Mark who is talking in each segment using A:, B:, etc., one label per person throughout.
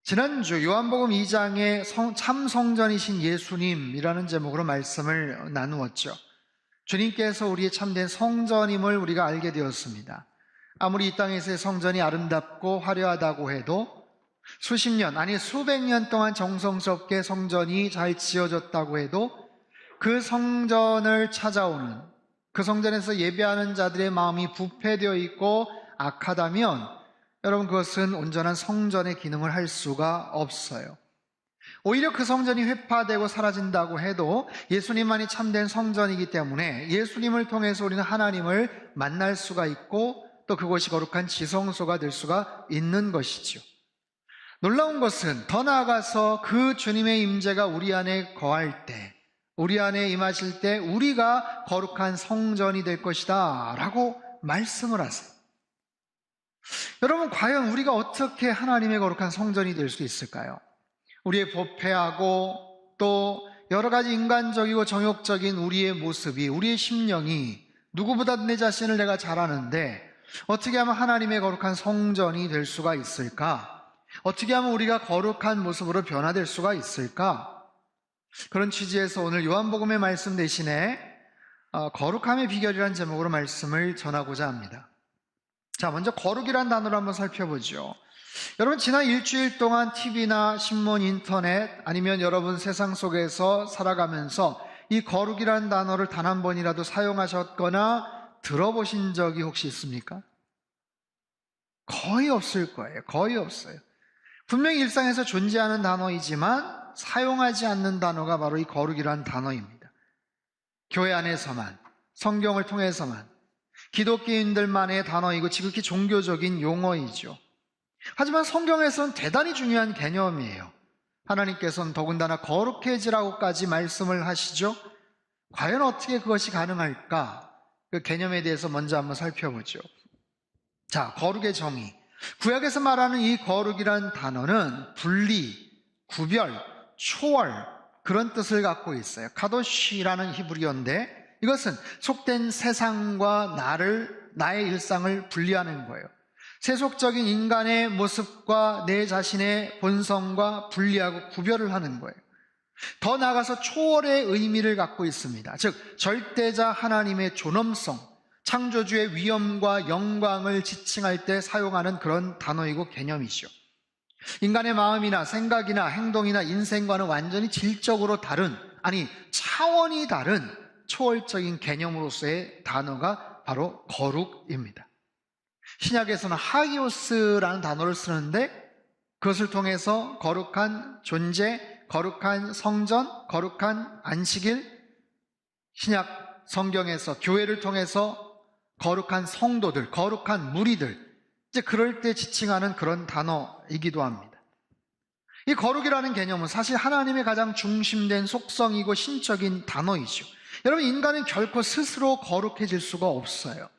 A: 지난주 요한복음 2장에 참 성전이신 예수님이라는 제목으로 말씀을 나누었죠. 주님께서 우리의 참된 성전임을 우리가 알게 되었습니다. 아무리 이 땅에서의 성전이 아름답고 화려하다고 해도 수십 년, 아니 수백 년 동안 정성스럽게 성전이 잘 지어졌다고 해도 그 성전을 찾아오는, 그 성전에서 예배하는 자들의 마음이 부패되어 있고 악하다면 여러분, 그것은 온전한 성전의 기능을 할 수가 없어요. 오히려 그 성전이 회파되고 사라진다고 해도 예수님만이 참된 성전이기 때문에 예수님을 통해서 우리는 하나님을 만날 수가 있고 또 그곳이 거룩한 지성소가 될 수가 있는 것이죠. 놀라운 것은 더 나아가서 그 주님의 임재가 우리 안에 거할 때, 우리 안에 임하실 때 우리가 거룩한 성전이 될 것이다 라고 말씀을 하세요. 여러분, 과연 우리가 어떻게 하나님의 거룩한 성전이 될 수 있을까요? 우리의 부패하고 또 여러 가지 인간적이고 정욕적인 우리의 모습이, 우리의 심령이 누구보다 내 자신을 내가 잘 아는데 어떻게 하면 하나님의 거룩한 성전이 될 수가 있을까? 어떻게 하면 우리가 거룩한 모습으로 변화될 수가 있을까? 그런 취지에서 오늘 요한복음의 말씀 대신에 거룩함의 비결이라는 제목으로 말씀을 전하고자 합니다. 자, 먼저 거룩이란 단어를 한번 살펴보죠. 여러분, 지난 일주일 동안 TV나 신문, 인터넷 아니면 여러분 세상 속에서 살아가면서 이 거룩이란 단어를 단 한 번이라도 사용하셨거나 들어보신 적이 혹시 있습니까? 거의 없을 거예요. 거의 없어요. 분명히 일상에서 존재하는 단어이지만 사용하지 않는 단어가 바로 이 거룩이란 단어입니다. 교회 안에서만, 성경을 통해서만, 기독교인들만의 단어이고 지극히 종교적인 용어이죠. 하지만 성경에서는 대단히 중요한 개념이에요. 하나님께서는 더군다나 거룩해지라고까지 말씀을 하시죠. 과연 어떻게 그것이 가능할까? 그 개념에 대해서 먼저 한번 살펴보죠. 자, 거룩의 정의. 구약에서 말하는 이 거룩이란 단어는 분리, 구별, 초월, 그런 뜻을 갖고 있어요. 카도시라는 히브리어인데 이것은 속된 세상과 나의 일상을 분리하는 거예요. 세속적인 인간의 모습과 내 자신의 본성과 분리하고 구별을 하는 거예요. 더 나아가서 초월의 의미를 갖고 있습니다. 즉, 절대자 하나님의 존엄성, 창조주의 위엄과 영광을 지칭할 때 사용하는 그런 단어이고 개념이죠. 인간의 마음이나 생각이나 행동이나 인생과는 완전히 질적으로 다른, 아니 차원이 다른 초월적인 개념으로서의 단어가 바로 거룩입니다. 신약에서는 하기오스라는 단어를 쓰는데 그것을 통해서 거룩한 존재, 거룩한 성전, 거룩한 안식일, 신약 성경에서 교회를 통해서 거룩한 성도들, 거룩한 무리들, 이제 그럴 때 지칭하는 그런 단어이기도 합니다. 이 거룩이라는 개념은 사실 하나님의 가장 중심된 속성이고 신적인 단어이죠. 여러분, 인간은 결코 스스로 거룩해질 수가 없어요.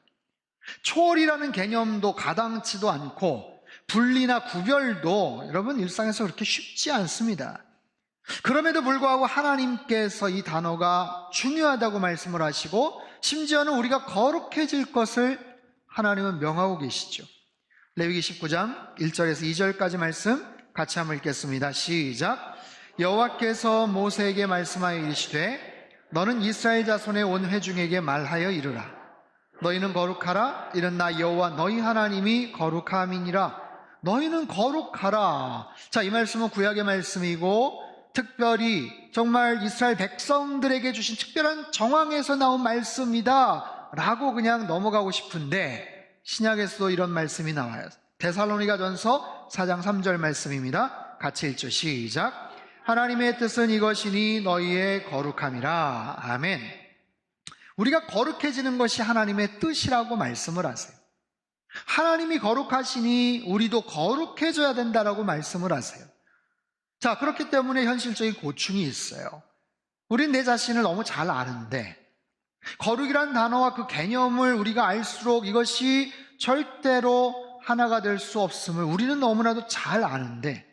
A: 초월이라는 개념도 가당치도 않고 분리나 구별도 여러분 일상에서 그렇게 쉽지 않습니다. 그럼에도 불구하고 하나님께서 이 단어가 중요하다고 말씀을 하시고 심지어는 우리가 거룩해질 것을 하나님은 명하고 계시죠. 레위기 19장 1절에서 2절까지 말씀 같이 한번 읽겠습니다. 시작. 여호와께서 모세에게 말씀하여 이르시되 너는 이스라엘 자손의 온 회중에게 말하여 이르라. 너희는 거룩하라. 이는 나 여호와 너희 하나님이 거룩함이니라. 너희는 거룩하라. 자, 이 말씀은 구약의 말씀이고 특별히 정말 이스라엘 백성들에게 주신 특별한 정황에서 나온 말씀이다 라고 그냥 넘어가고 싶은데 신약에서도 이런 말씀이 나와요. 데살로니가전서 4장 3절 말씀입니다. 같이 읽죠. 시작. 하나님의 뜻은 이것이니 너희의 거룩함이라. 아멘. 우리가 거룩해지는 것이 하나님의 뜻이라고 말씀을 하세요. 하나님이 거룩하시니 우리도 거룩해져야 된다라고 말씀을 하세요. 자, 그렇기 때문에 현실적인 고충이 있어요. 우린 내 자신을 너무 잘 아는데 거룩이란 단어와 그 개념을 우리가 알수록 이것이 절대로 하나가 될 수 없음을 우리는 너무나도 잘 아는데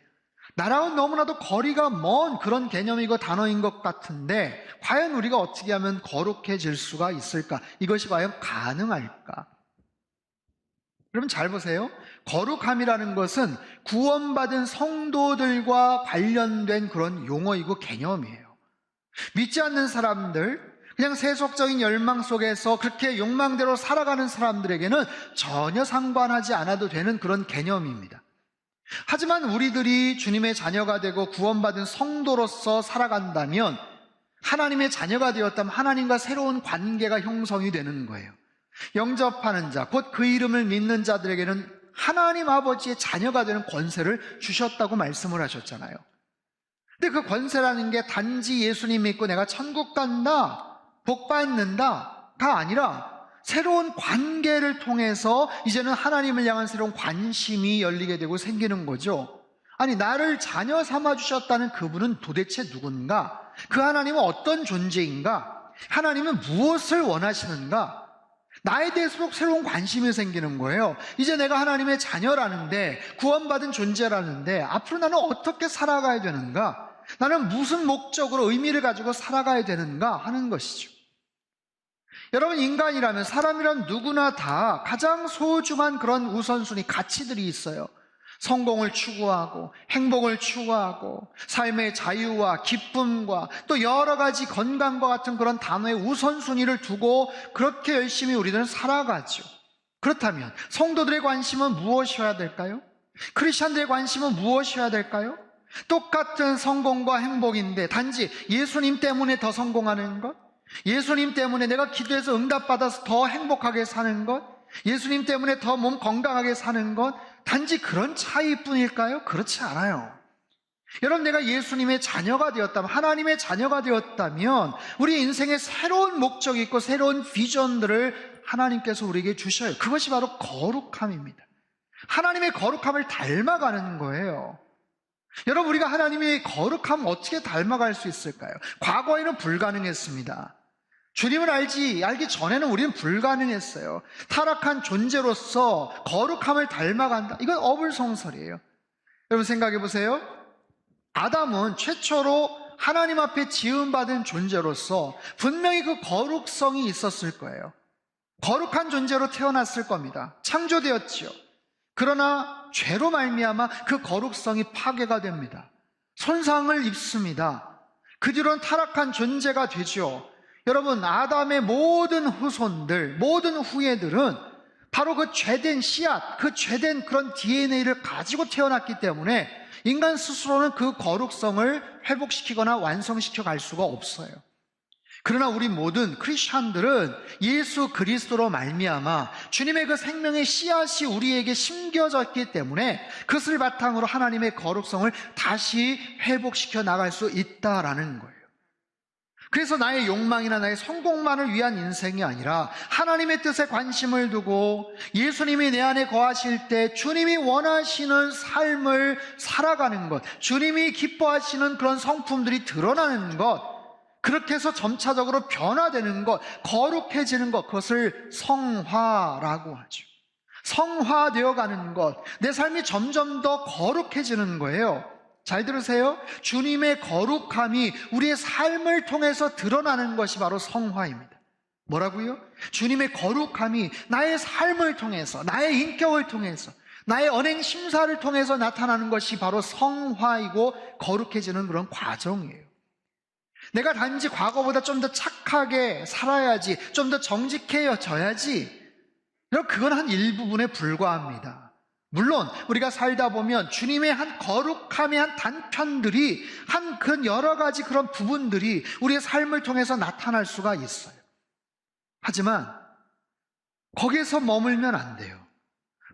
A: 나랑은 너무나도 거리가 먼 그런 개념이고 단어인 것 같은데 과연 우리가 어떻게 하면 거룩해질 수가 있을까? 이것이 과연 가능할까? 여러분 잘 보세요. 거룩함이라는 것은 구원받은 성도들과 관련된 그런 용어이고 개념이에요. 믿지 않는 사람들, 그냥 세속적인 열망 속에서 그렇게 욕망대로 살아가는 사람들에게는 전혀 상관하지 않아도 되는 그런 개념입니다. 하지만 우리들이 주님의 자녀가 되고 구원받은 성도로서 살아간다면, 하나님의 자녀가 되었다면 하나님과 새로운 관계가 형성이 되는 거예요. 영접하는 자, 곧 그 이름을 믿는 자들에게는 하나님 아버지의 자녀가 되는 권세를 주셨다고 말씀을 하셨잖아요. 근데 그 권세라는 게 단지 예수님 믿고 내가 천국 간다, 복 받는다가 아니라 새로운 관계를 통해서 이제는 하나님을 향한 새로운 관심이 열리게 되고 생기는 거죠. 아니, 나를 자녀 삼아 주셨다는 그분은 도대체 누군가? 그 하나님은 어떤 존재인가? 하나님은 무엇을 원하시는가? 나에 대해서 새로운 관심이 생기는 거예요. 이제 내가 하나님의 자녀라는데, 구원받은 존재라는데 앞으로 나는 어떻게 살아가야 되는가? 나는 무슨 목적으로 의미를 가지고 살아가야 되는가 하는 것이죠. 여러분, 인간이라면, 사람이라면 누구나 다 가장 소중한 그런 우선순위, 가치들이 있어요. 성공을 추구하고 행복을 추구하고 삶의 자유와 기쁨과 또 여러 가지 건강과 같은 그런 단어의 우선순위를 두고 그렇게 열심히 우리들은 살아가죠. 그렇다면 성도들의 관심은 무엇이어야 될까요? 크리스천들의 관심은 무엇이어야 될까요? 똑같은 성공과 행복인데 단지 예수님 때문에 더 성공하는 것, 예수님 때문에 내가 기도해서 응답받아서 더 행복하게 사는 것, 예수님 때문에 더 몸 건강하게 사는 것, 단지 그런 차이뿐일까요? 그렇지 않아요. 여러분, 내가 예수님의 자녀가 되었다면, 하나님의 자녀가 되었다면 우리 인생에 새로운 목적이 있고 새로운 비전들을 하나님께서 우리에게 주셔요. 그것이 바로 거룩함입니다. 하나님의 거룩함을 닮아가는 거예요. 여러분, 우리가 하나님의 거룩함을 어떻게 닮아갈 수 있을까요? 과거에는 불가능했습니다. 주님을 알기 전에는 우리는 불가능했어요. 타락한 존재로서 거룩함을 닮아간다. 이건 어불성설이에요. 여러분 생각해 보세요. 아담은 최초로 하나님 앞에 지음받은 존재로서 분명히 그 거룩성이 있었을 거예요. 거룩한 존재로 태어났을 겁니다. 창조되었지요. 그러나 죄로 말미암아 그 거룩성이 파괴가 됩니다. 손상을 입습니다. 그 뒤로는 타락한 존재가 되죠. 여러분, 아담의 모든 후손들, 모든 후예들은 바로 그 죄된 씨앗, 그 죄된 그런 DNA를 가지고 태어났기 때문에 인간 스스로는 그 거룩성을 회복시키거나 완성시켜 갈 수가 없어요. 그러나 우리 모든 크리스천들은 예수 그리스도로 말미암아 주님의 그 생명의 씨앗이 우리에게 심겨졌기 때문에 그것을 바탕으로 하나님의 거룩성을 다시 회복시켜 나갈 수 있다라는 거예요. 그래서 나의 욕망이나 나의 성공만을 위한 인생이 아니라 하나님의 뜻에 관심을 두고 예수님이 내 안에 거하실 때 주님이 원하시는 삶을 살아가는 것, 주님이 기뻐하시는 그런 성품들이 드러나는 것, 그렇게 해서 점차적으로 변화되는 것, 거룩해지는 것, 그것을 성화라고 하죠. 성화되어 가는 것, 내 삶이 점점 더 거룩해지는 거예요. 잘 들으세요. 주님의 거룩함이 우리의 삶을 통해서 드러나는 것이 바로 성화입니다. 뭐라고요? 주님의 거룩함이 나의 삶을 통해서, 나의 인격을 통해서, 나의 언행 심사를 통해서 나타나는 것이 바로 성화이고 거룩해지는 그런 과정이에요. 내가 단지 과거보다 좀 더 착하게 살아야지, 좀 더 정직해져야지, 그건 한 일부분에 불과합니다. 물론 우리가 살다 보면 주님의 한 거룩함의 한 단편들이, 한 그런 여러 가지 그런 부분들이 우리의 삶을 통해서 나타날 수가 있어요. 하지만 거기에서 머물면 안 돼요.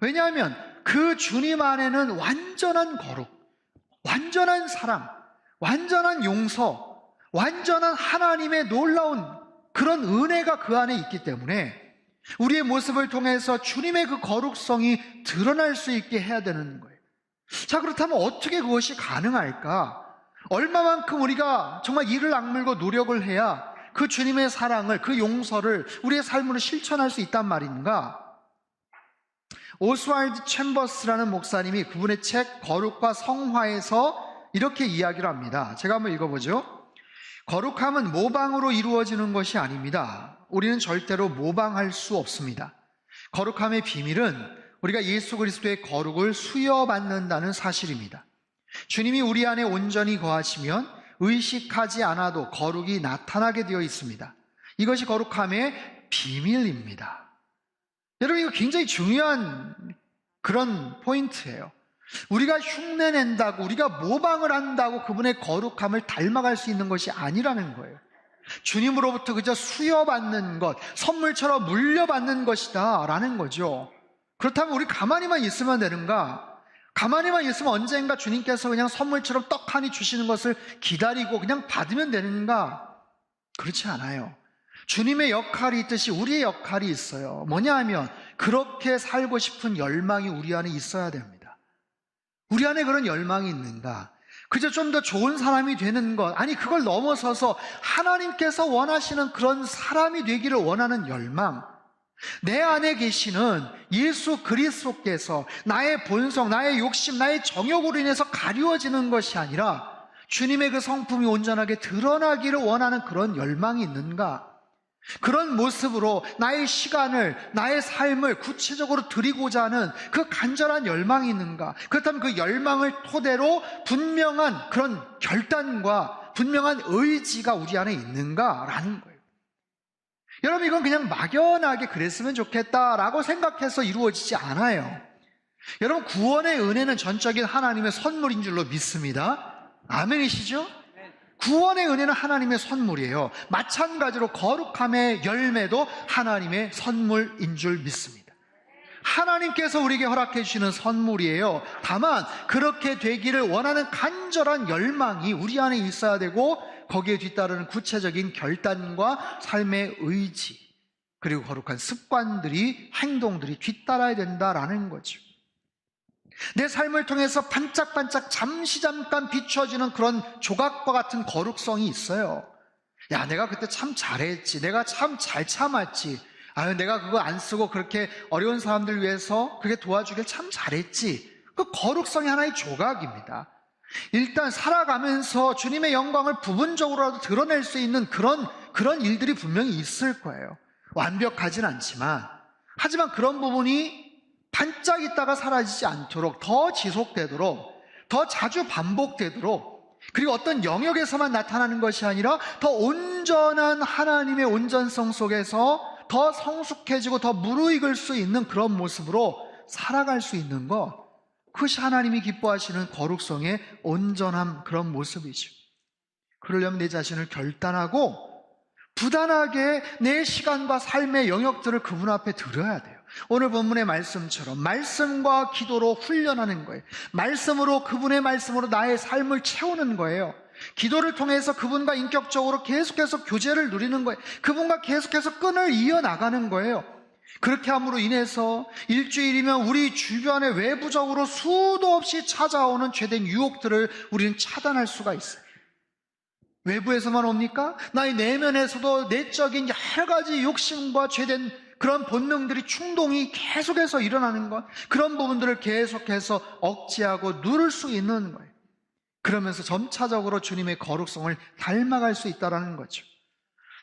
A: 왜냐하면 그 주님 안에는 완전한 거룩, 완전한 사랑, 완전한 용서, 완전한 하나님의 놀라운 그런 은혜가 그 안에 있기 때문에 우리의 모습을 통해서 주님의 그 거룩성이 드러날 수 있게 해야 되는 거예요. 자, 그렇다면 어떻게 그것이 가능할까? 얼마만큼 우리가 정말 이를 악물고 노력을 해야 그 주님의 사랑을, 그 용서를 우리의 삶으로 실천할 수 있단 말인가? 오스왈드 챔버스라는 목사님이 그분의 책 거룩과 성화에서 이렇게 이야기를 합니다. 제가 한번 읽어보죠. 거룩함은 모방으로 이루어지는 것이 아닙니다. 우리는 절대로 모방할 수 없습니다. 거룩함의 비밀은 우리가 예수 그리스도의 거룩을 수여받는다는 사실입니다. 주님이 우리 안에 온전히 거하시면 의식하지 않아도 거룩이 나타나게 되어 있습니다. 이것이 거룩함의 비밀입니다. 여러분, 이거 굉장히 중요한 그런 포인트예요. 우리가 흉내낸다고, 우리가 모방을 한다고 그분의 거룩함을 닮아갈 수 있는 것이 아니라는 거예요. 주님으로부터 그저 수여받는 것, 선물처럼 물려받는 것이다 라는 거죠. 그렇다면 우리 가만히만 있으면 되는가? 가만히만 있으면 언젠가 주님께서 그냥 선물처럼 떡하니 주시는 것을 기다리고 그냥 받으면 되는가? 그렇지 않아요. 주님의 역할이 있듯이 우리의 역할이 있어요. 뭐냐 하면 그렇게 살고 싶은 열망이 우리 안에 있어야 됩니다. 우리 안에 그런 열망이 있는가? 그저 좀 더 좋은 사람이 되는 것, 아니 그걸 넘어서서 하나님께서 원하시는 그런 사람이 되기를 원하는 열망, 내 안에 계시는 예수 그리스도께서 나의 본성, 나의 욕심, 나의 정욕으로 인해서 가리워지는 것이 아니라 주님의 그 성품이 온전하게 드러나기를 원하는 그런 열망이 있는가? 그런 모습으로 나의 시간을, 나의 삶을 구체적으로 드리고자 하는 그 간절한 열망이 있는가? 그렇다면 그 열망을 토대로 분명한 그런 결단과 분명한 의지가 우리 안에 있는가라는 거예요. 여러분, 이건 그냥 막연하게 그랬으면 좋겠다라고 생각해서 이루어지지 않아요. 여러분, 구원의 은혜는 전적인 하나님의 선물인 줄로 믿습니다. 아멘이시죠? 구원의 은혜는 하나님의 선물이에요. 마찬가지로 거룩함의 열매도 하나님의 선물인 줄 믿습니다. 하나님께서 우리에게 허락해 주시는 선물이에요. 다만 그렇게 되기를 원하는 간절한 열망이 우리 안에 있어야 되고 거기에 뒤따르는 구체적인 결단과 삶의 의지, 그리고 거룩한 습관들이, 행동들이 뒤따라야 된다라는 거죠. 내 삶을 통해서 반짝반짝 잠깐 비춰지는 그런 조각과 같은 거룩성이 있어요. 야, 내가 그때 참 잘했지. 내가 참 잘 참았지. 아유, 내가 그거 안 쓰고 그렇게 어려운 사람들 위해서 그렇게 도와주길 참 잘했지. 그 거룩성이 하나의 조각입니다. 일단 살아가면서 주님의 영광을 부분적으로라도 드러낼 수 있는 그런 일들이 분명히 있을 거예요. 완벽하진 않지만, 하지만 그런 부분이 반짝 있다가 사라지지 않도록, 더 지속되도록, 더 자주 반복되도록, 그리고 어떤 영역에서만 나타나는 것이 아니라 더 온전한 하나님의 온전성 속에서 더 성숙해지고 더 무르익을 수 있는 그런 모습으로 살아갈 수 있는 것, 그것이 하나님이 기뻐하시는 거룩성의 온전한 그런 모습이죠. 그러려면 내 자신을 결단하고 부단하게 내 시간과 삶의 영역들을 그분 앞에 드려야 돼요. 오늘 본문의 말씀처럼 말씀과 기도로 훈련하는 거예요. 말씀으로, 그분의 말씀으로 나의 삶을 채우는 거예요. 기도를 통해서 그분과 인격적으로 계속해서 교제를 누리는 거예요. 그분과 계속해서 끈을 이어나가는 거예요. 그렇게 함으로 인해서 일주일이면 우리 주변에 외부적으로 수도 없이 찾아오는 죄된 유혹들을 우리는 차단할 수가 있어요. 외부에서만 옵니까? 나의 내면에서도 내적인 여러 가지 욕심과 죄된 그런 본능들이, 충동이 계속해서 일어나는 것, 그런 부분들을 계속해서 억제하고 누를 수 있는 거예요. 그러면서 점차적으로 주님의 거룩성을 닮아갈 수 있다는 거죠.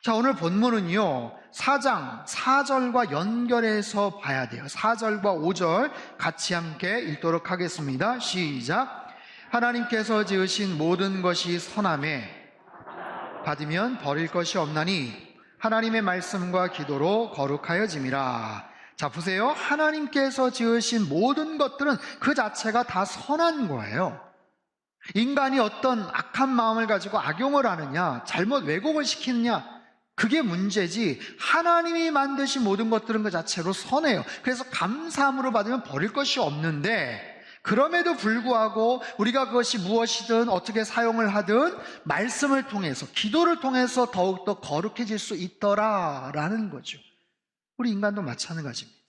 A: 자, 오늘 본문은요 4장 4절과 연결해서 봐야 돼요. 4절과 5절 같이 함께 읽도록 하겠습니다. 시작. 하나님께서 지으신 모든 것이 선하매 받으면 버릴 것이 없나니 하나님의 말씀과 기도로 거룩하여짐이라. 자, 보세요. 하나님께서 지으신 모든 것들은 그 자체가 다 선한 거예요. 인간이 어떤 악한 마음을 가지고 악용을 하느냐, 잘못 왜곡을 시키느냐, 그게 문제지, 하나님이 만드신 모든 것들은 그 자체로 선해요. 그래서 감사함으로 받으면 버릴 것이 없는데, 그럼에도 불구하고 우리가 그것이 무엇이든 어떻게 사용을 하든 말씀을 통해서, 기도를 통해서 더욱더 거룩해질 수 있더라라는 거죠. 우리 인간도 마찬가지입니다.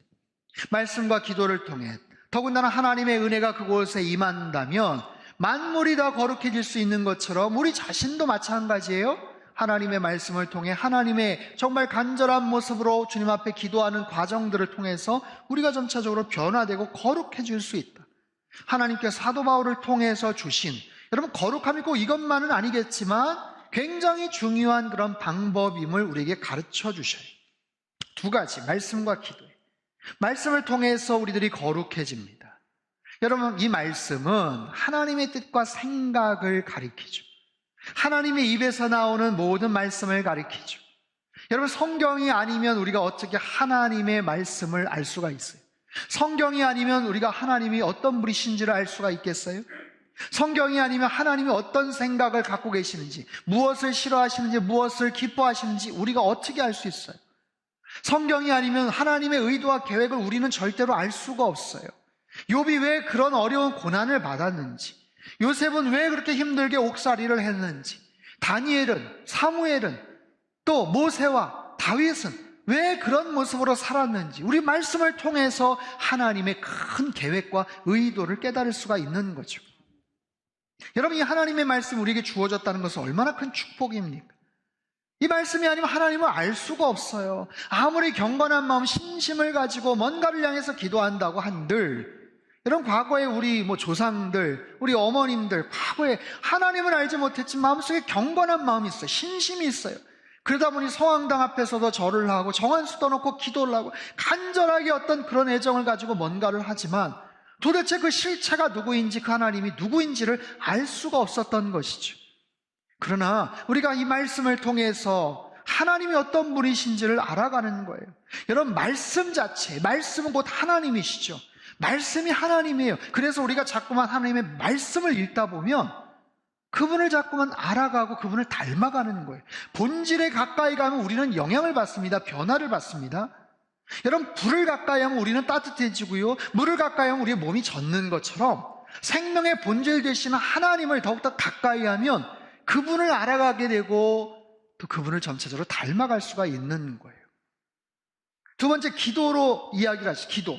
A: 말씀과 기도를 통해, 더군다나 하나님의 은혜가 그곳에 임한다면 만물이 다 거룩해질 수 있는 것처럼 우리 자신도 마찬가지예요. 하나님의 말씀을 통해 하나님의 정말 간절한 모습으로 주님 앞에 기도하는 과정들을 통해서 우리가 점차적으로 변화되고 거룩해질 수 있다. 하나님께 사도 바울을 통해서 주신, 여러분 거룩함이 꼭 이것만은 아니겠지만 굉장히 중요한 그런 방법임을 우리에게 가르쳐 주셔요. 두 가지, 말씀과 기도예요. 말씀을 통해서 우리들이 거룩해집니다. 여러분, 이 말씀은 하나님의 뜻과 생각을 가리키죠. 하나님의 입에서 나오는 모든 말씀을 가리키죠. 여러분, 성경이 아니면 우리가 어떻게 하나님의 말씀을 알 수가 있어요? 성경이 아니면 우리가 하나님이 어떤 분이신지를 알 수가 있겠어요? 성경이 아니면 하나님이 어떤 생각을 갖고 계시는지, 무엇을 싫어하시는지, 무엇을 기뻐하시는지 우리가 어떻게 알 수 있어요? 성경이 아니면 하나님의 의도와 계획을 우리는 절대로 알 수가 없어요. 욥이 왜 그런 어려운 고난을 받았는지, 요셉은 왜 그렇게 힘들게 옥살이를 했는지, 다니엘은, 사무엘은, 또 모세와 다윗은 왜 그런 모습으로 살았는지 우리 말씀을 통해서 하나님의 큰 계획과 의도를 깨달을 수가 있는 거죠. 여러분, 이 하나님의 말씀이 우리에게 주어졌다는 것은 얼마나 큰 축복입니까? 이 말씀이 아니면 하나님을 알 수가 없어요. 아무리 경건한 마음, 신심을 가지고 뭔가를 향해서 기도한다고 한들, 여러분, 과거에 우리 조상들, 우리 어머님들, 과거에 하나님을 알지 못했지만 마음속에 경건한 마음이 있어요. 신심이 있어요. 그러다 보니 성황당 앞에서도 절을 하고 정한수 떠놓고 기도를 하고 간절하게 어떤 그런 애정을 가지고 뭔가를 하지만 도대체 그 실체가 누구인지, 그 하나님이 누구인지를 알 수가 없었던 것이죠. 그러나 우리가 이 말씀을 통해서 하나님이 어떤 분이신지를 알아가는 거예요. 여러분, 말씀 자체, 말씀은 곧 하나님이시죠. 말씀이 하나님이에요. 그래서 우리가 자꾸만 하나님의 말씀을 읽다 보면 그분을 자꾸만 알아가고 그분을 닮아가는 거예요. 본질에 가까이 가면 우리는 영향을 받습니다. 변화를 받습니다. 여러분, 불을 가까이 하면 우리는 따뜻해지고요, 물을 가까이 하면 우리의 몸이 젖는 것처럼 생명의 본질 되시는 하나님을 더욱더 가까이 하면 그분을 알아가게 되고 또 그분을 점차적으로 닮아갈 수가 있는 거예요. 두 번째, 기도로 이야기를 하시죠. 기도.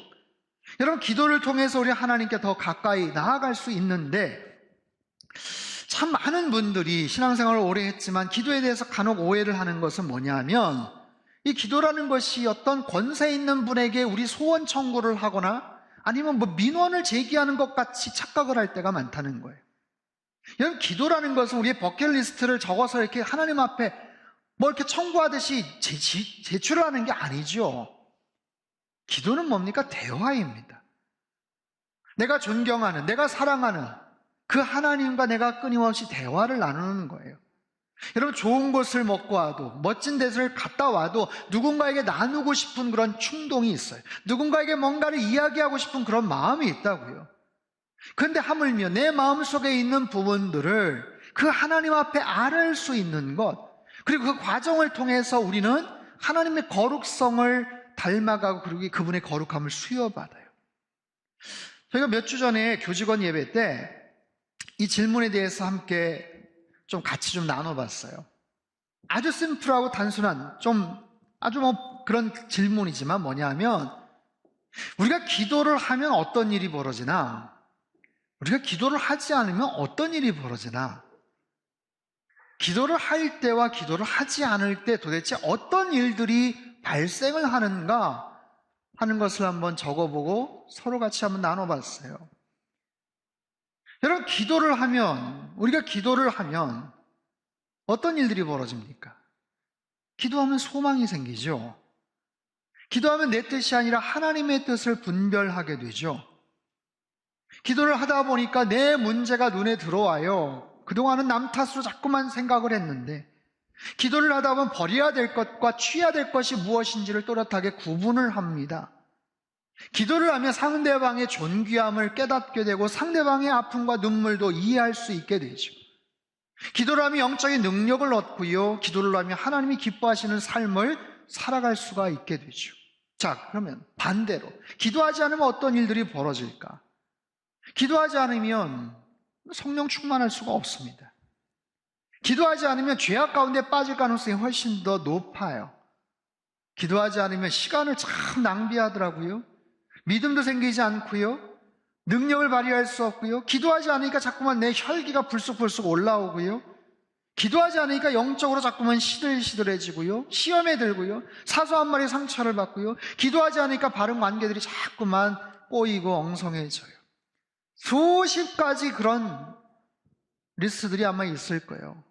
A: 여러분, 기도를 통해서 우리 하나님께 더 가까이 나아갈 수 있는데, 참 많은 분들이 신앙생활을 오래 했지만 기도에 대해서 간혹 오해를 하는 것은 뭐냐면, 이 기도라는 것이 어떤 권세 있는 분에게 우리 소원 청구를 하거나 아니면 민원을 제기하는 것 같이 착각을 할 때가 많다는 거예요. 여러분, 기도라는 것은 우리의 버킷리스트를 적어서 이렇게 하나님 앞에 이렇게 청구하듯이 제출을 하는 게 아니죠. 기도는 뭡니까? 대화입니다. 내가 존경하는, 내가 사랑하는 그 하나님과 내가 끊임없이 대화를 나누는 거예요. 여러분, 좋은 것을 먹고 와도, 멋진 데를 갔다 와도 누군가에게 나누고 싶은 그런 충동이 있어요. 누군가에게 뭔가를 이야기하고 싶은 그런 마음이 있다고요. 그런데 하물며 내 마음속에 있는 부분들을 그 하나님 앞에 알을 수 있는 것, 그리고 그 과정을 통해서 우리는 하나님의 거룩성을 닮아가고 그리고 그분의 거룩함을 수여받아요. 저희가 몇 주 전에 교직원 예배 때 이 질문에 대해서 함께 같이 나눠봤어요. 아주 심플하고 단순한 아주 그런 질문이지만 뭐냐면, 우리가 기도를 하면 어떤 일이 벌어지나, 우리가 기도를 하지 않으면 어떤 일이 벌어지나, 기도를 할 때와 기도를 하지 않을 때 도대체 어떤 일들이 발생을 하는가 하는 것을 한번 적어보고 서로 같이 한번 나눠봤어요. 여러분, 우리가 기도를 하면 어떤 일들이 벌어집니까? 기도하면 소망이 생기죠. 기도하면 내 뜻이 아니라 하나님의 뜻을 분별하게 되죠. 기도를 하다 보니까 내 문제가 눈에 들어와요. 그동안은 남 탓으로 자꾸만 생각을 했는데, 기도를 하다 보면 버려야 될 것과 취해야 될 것이 무엇인지를 또렷하게 구분을 합니다. 기도를 하면 상대방의 존귀함을 깨닫게 되고 상대방의 아픔과 눈물도 이해할 수 있게 되죠. 기도를 하면 영적인 능력을 얻고요, 기도를 하면 하나님이 기뻐하시는 삶을 살아갈 수가 있게 되죠. 자, 그러면 반대로 기도하지 않으면 어떤 일들이 벌어질까? 기도하지 않으면 성령 충만할 수가 없습니다. 기도하지 않으면 죄악 가운데 빠질 가능성이 훨씬 더 높아요. 기도하지 않으면 시간을 참 낭비하더라고요. 믿음도 생기지 않고요, 능력을 발휘할 수 없고요, 기도하지 않으니까 자꾸만 내 혈기가 불쑥불쑥 올라오고요, 기도하지 않으니까 영적으로 자꾸만 시들시들해지고요, 시험에 들고요, 사소한 말에 상처를 받고요, 기도하지 않으니까 바른 관계들이 자꾸만 꼬이고 엉성해져요. 수십 가지 그런 리스트들이 아마 있을 거예요.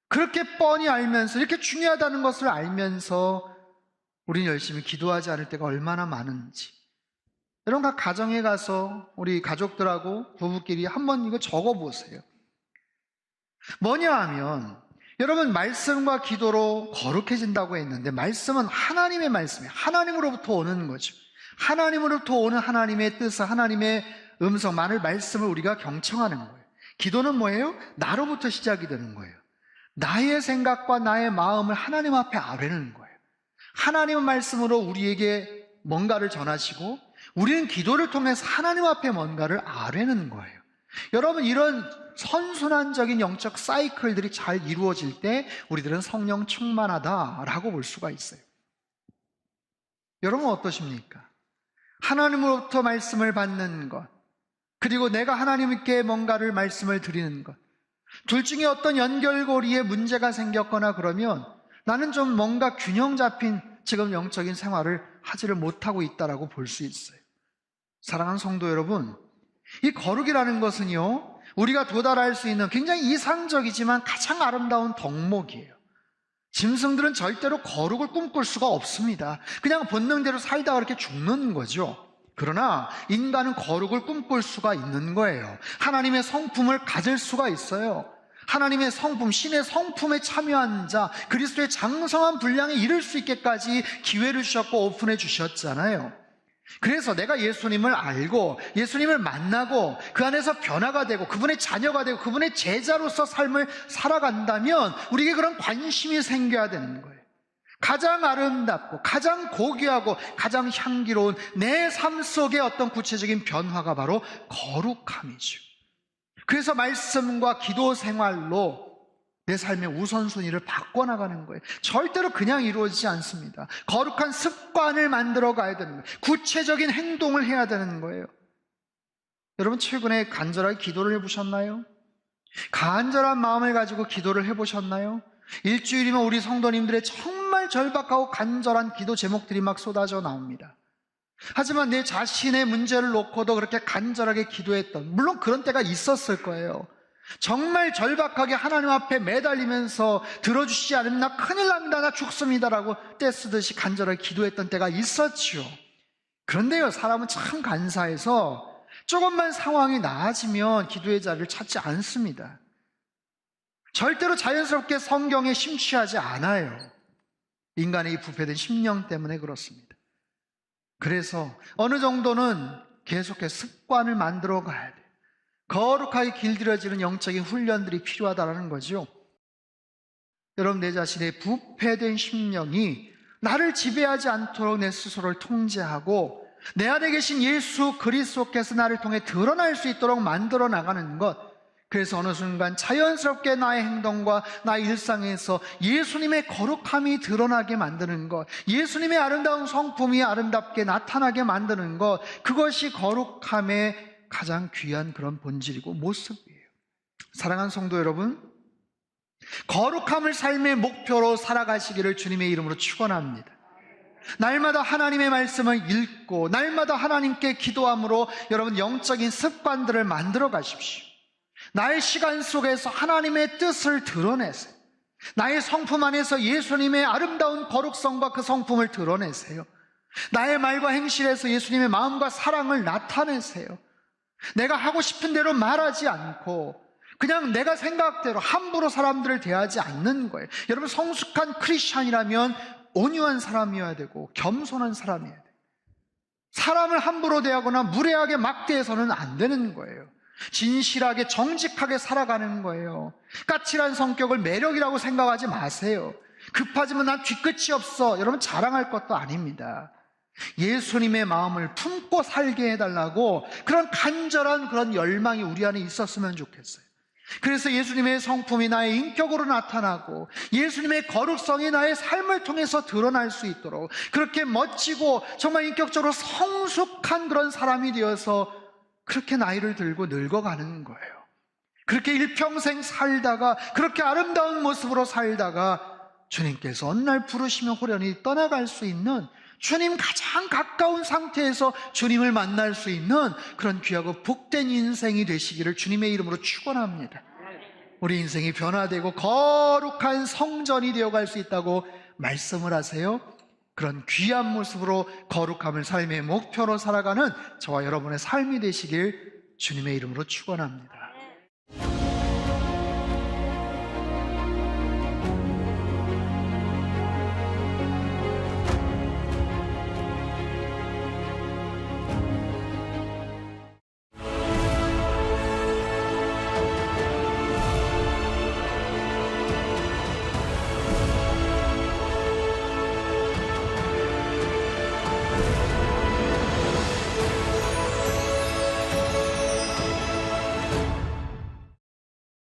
A: 그렇게 뻔히 알면서, 이렇게 중요하다는 것을 알면서 우리는 열심히 기도하지 않을 때가 얼마나 많은지. 여러분, 가정에 가서 우리 가족들하고 부부끼리 한번 이거 적어보세요. 뭐냐 하면 여러분, 말씀과 기도로 거룩해진다고 했는데 말씀은 하나님의 말씀이에요. 하나님으로부터 오는 거죠. 하나님으로부터 오는 하나님의 뜻을, 하나님의 음성만을, 말씀을 우리가 경청하는 거예요. 기도는 뭐예요? 나로부터 시작이 되는 거예요. 나의 생각과 나의 마음을 하나님 앞에 아뢰는 거예요. 하나님의 말씀으로 우리에게 뭔가를 전하시고 우리는 기도를 통해서 하나님 앞에 뭔가를 아뢰는 거예요. 여러분, 이런 선순환적인 영적 사이클들이 잘 이루어질 때 우리들은 성령 충만하다라고 볼 수가 있어요. 여러분 어떠십니까? 하나님으로부터 말씀을 받는 것, 그리고 내가 하나님께 뭔가를 말씀을 드리는 것, 둘 중에 어떤 연결고리에 문제가 생겼거나 그러면 나는 좀 뭔가 균형 잡힌 지금 영적인 생활을 하지를 못하고 있다라고 볼 수 있어요. 사랑하는 성도 여러분, 이 거룩이라는 것은요, 우리가 도달할 수 있는 굉장히 이상적이지만 가장 아름다운 덕목이에요. 짐승들은 절대로 거룩을 꿈꿀 수가 없습니다. 그냥 본능대로 살다가 이렇게 죽는 거죠. 그러나 인간은 거룩을 꿈꿀 수가 있는 거예요. 하나님의 성품을 가질 수가 있어요. 하나님의 성품, 신의 성품에 참여한 자, 그리스도의 장성한 분량에 이를 수 있게까지 기회를 주셨고 오픈해 주셨잖아요. 그래서 내가 예수님을 알고 예수님을 만나고 그 안에서 변화가 되고 그분의 자녀가 되고 그분의 제자로서 삶을 살아간다면 우리에게 그런 관심이 생겨야 되는 거예요. 가장 아름답고 가장 고귀하고 가장 향기로운 내 삶 속의 어떤 구체적인 변화가 바로 거룩함이죠. 그래서 말씀과 기도 생활로 내 삶의 우선순위를 바꿔나가는 거예요. 절대로 그냥 이루어지지 않습니다. 거룩한 습관을 만들어 가야 되는 거예요. 구체적인 행동을 해야 되는 거예요. 여러분, 최근에 간절하게 기도를 해보셨나요? 간절한 마음을 가지고 기도를 해보셨나요? 일주일이면 우리 성도님들의 정말 절박하고 간절한 기도 제목들이 막 쏟아져 나옵니다. 하지만 내 자신의 문제를 놓고도 그렇게 간절하게 기도했던, 물론 그런 때가 있었을 거예요. 정말 절박하게 하나님 앞에 매달리면서 들어주시지 않으면 나 큰일 납니다, 나 죽습니다라고 떼쓰듯이 간절하게 기도했던 때가 있었죠. 그런데요, 사람은 참 간사해서 조금만 상황이 나아지면 기도의 자리를 찾지 않습니다. 절대로 자연스럽게 성경에 심취하지 않아요. 인간의 이 부패된 심령 때문에 그렇습니다. 그래서 어느 정도는 계속해서 습관을 만들어 가야 돼요. 거룩하게 길들여지는 영적인 훈련들이 필요하다는 거죠. 여러분, 내 자신의 부패된 심령이 나를 지배하지 않도록 내 스스로를 통제하고 내 안에 계신 예수 그리스도께서 나를 통해 드러날 수 있도록 만들어 나가는 것, 그래서 어느 순간 자연스럽게 나의 행동과 나의 일상에서 예수님의 거룩함이 드러나게 만드는 것, 예수님의 아름다운 성품이 아름답게 나타나게 만드는 것, 그것이 거룩함의 가장 귀한 그런 본질이고 모습이에요. 사랑하는 성도 여러분, 거룩함을 삶의 목표로 살아가시기를 주님의 이름으로 축원합니다. 날마다 하나님의 말씀을 읽고 날마다 하나님께 기도함으로 여러분 영적인 습관들을 만들어 가십시오. 나의 시간 속에서 하나님의 뜻을 드러내세요. 나의 성품 안에서 예수님의 아름다운 거룩성과 그 성품을 드러내세요. 나의 말과 행실에서 예수님의 마음과 사랑을 나타내세요. 내가 하고 싶은 대로 말하지 않고 그냥 내가 생각대로 함부로 사람들을 대하지 않는 거예요. 여러분, 성숙한 크리스찬이라면 온유한 사람이어야 되고 겸손한 사람이어야 돼요. 사람을 함부로 대하거나 무례하게 막대해서는 안 되는 거예요. 진실하게 정직하게 살아가는 거예요. 까칠한 성격을 매력이라고 생각하지 마세요. 급하지만 난 뒤끝이 없어, 여러분 자랑할 것도 아닙니다. 예수님의 마음을 품고 살게 해달라고 그런 간절한 그런 열망이 우리 안에 있었으면 좋겠어요. 그래서 예수님의 성품이 나의 인격으로 나타나고 예수님의 거룩성이 나의 삶을 통해서 드러날 수 있도록 그렇게 멋지고 정말 인격적으로 성숙한 그런 사람이 되어서 그렇게 나이를 들고 늙어가는 거예요. 그렇게 일평생 살다가 그렇게 아름다운 모습으로 살다가 주님께서 어느 날 부르시며 호련히 떠나갈 수 있는, 주님 가장 가까운 상태에서 주님을 만날 수 있는 그런 귀하고 복된 인생이 되시기를 주님의 이름으로 축원합니다. 우리 인생이 변화되고 거룩한 성전이 되어갈 수 있다고 말씀을 하세요. 그런 귀한 모습으로 거룩함을 삶의 목표로 살아가는 저와 여러분의 삶이 되시길 주님의 이름으로 축원합니다.